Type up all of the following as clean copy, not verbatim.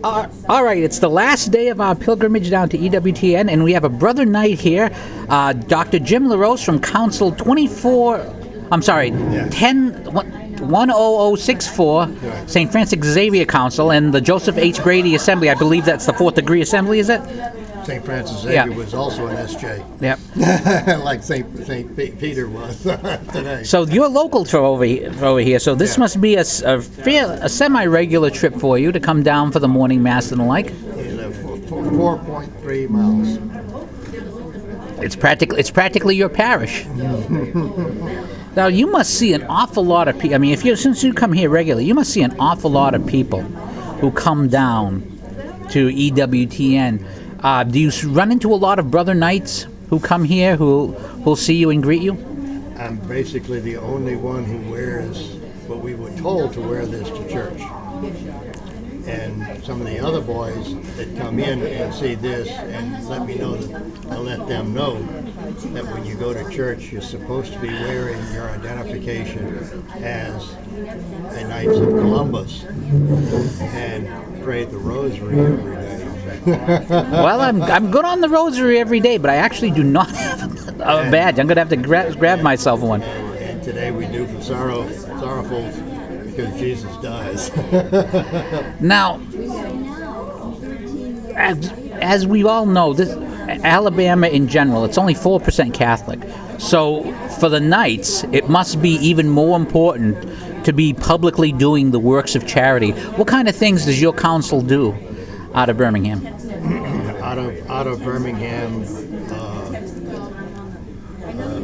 All right, it's the last day of our pilgrimage down to EWTN, and we have a brother knight here, Dr. Jim Larose from Council 10064, St. Francis Xavier Council, and the Joseph H. Grady Assembly. I believe that's the fourth degree assembly, is it? St. Francis Xavier was also an SJ. Yep. Like St. Peter was today. So you're local to over here, so this must be a semi-regular trip for you to come down for the morning mass and the like. 4.3 miles. It's practically your parish. Now you must see an awful lot of people. I mean, since you come here regularly, you must see an awful lot of people who come down to EWTN. Do you run into a lot of brother knights who come here who will see you and greet you? I'm basically the only one who wears what we were told to wear this to church. And some of the other boys that come in and see this and let me know that I let them know that when you go to church, you're supposed to be wearing your identification as a Knights of Columbus and pray the rosary every day. Well, I'm good on the rosary every day, but I actually do not have a badge. I'm going to have to grab myself one. And today we do for sorrowful because Jesus dies. Now, as we all know, Alabama in general, it's only 4% Catholic. So for the Knights, it must be even more important to be publicly doing the works of charity. What kind of things does your council do out of Birmingham? Out of Birmingham,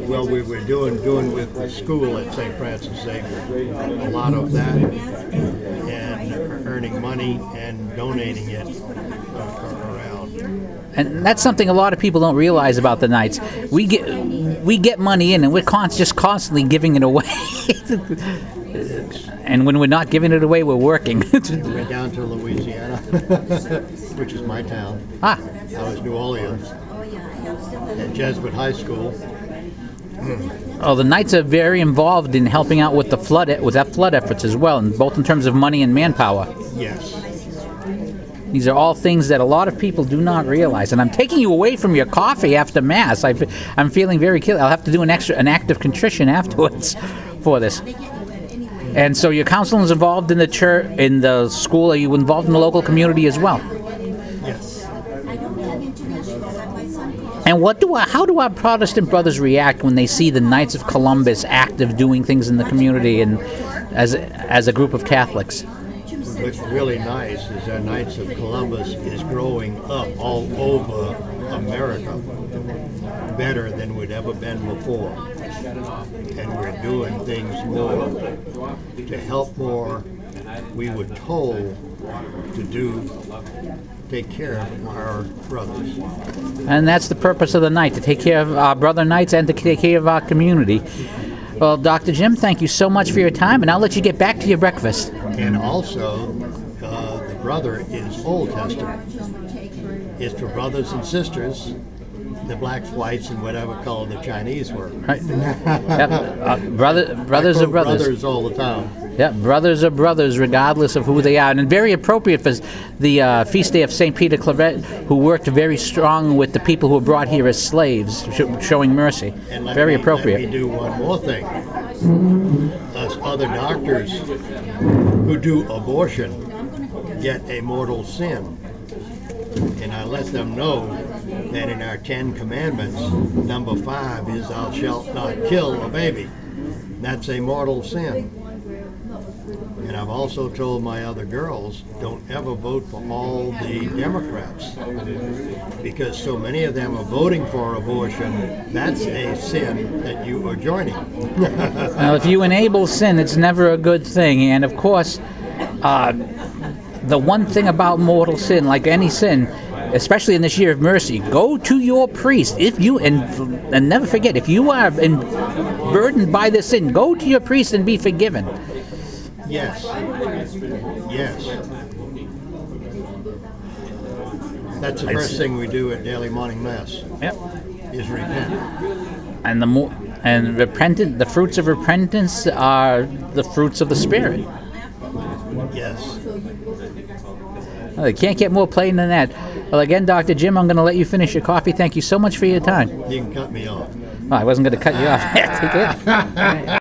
well, we were doing with the school at St. Francis Xavier, a lot of that, and earning money and donating it around. And that's something a lot of people don't realize about the Knights. We get money in, and we're just constantly giving it away. And when we're not giving it away, we're working. We're down to Louisiana, which is my town. I was New Orleans at Jesuit High School. Oh, the Knights are very involved in helping out with flood efforts as well, and both in terms of money and manpower. Yes. These are all things that a lot of people do not realize. And I'm taking you away from your coffee after Mass. I'm feeling very guilty. I'll have to do an act of contrition afterwards for this. And so your council is involved in the church, in the school. Are you involved in the local community as well? Yes. And how do our Protestant brothers react when they see the Knights of Columbus active doing things in the community and as a group of Catholics? What's really nice is that Knights of Columbus is growing up all over America better than we'd ever been before. And we're doing things more to help more. We were told to take care of our brothers. And that's the purpose of the night, to take care of our brother knights and to take care of our community. Well, Dr. Jim, thank you so much for your time, and I'll let you get back to your breakfast. And also, the brother is Old Testament. It's for brothers and sisters, the blacks, whites, and whatever color the Chinese were. Right. Yep. Brothers are brothers. Brothers all the time. Yeah, brothers are brothers regardless of who they are. And very appropriate for the feast day of St. Peter Claret, who worked very strong with the people who were brought here as slaves, showing mercy. And very appropriate. Let me do one more thing. Us other doctors who do abortion get a mortal sin. And I let them know that in our 10 Commandments, number 5 is thou shalt not kill a baby. That's a mortal sin. And I've also told my other girls, don't ever vote for all the Democrats, because so many of them are voting for abortion. That's a sin that you are joining. Now, if you enable sin, it's never a good thing. And of course, the one thing about mortal sin, like any sin, especially in this year of mercy, go to your priest. If you and never forget, if you are burdened by this sin, go to your priest and be forgiven. Yes. Yes. That's the first thing we do at daily morning mass. Yep. Is repent. And the fruits of repentance are the fruits of the Spirit. Yes. Well, it can't get more plain than that. Well, again, Dr. Jim, I'm going to let you finish your coffee. Thank you so much for your time. You can cut me off. Oh, I wasn't going to cut you off. Take care.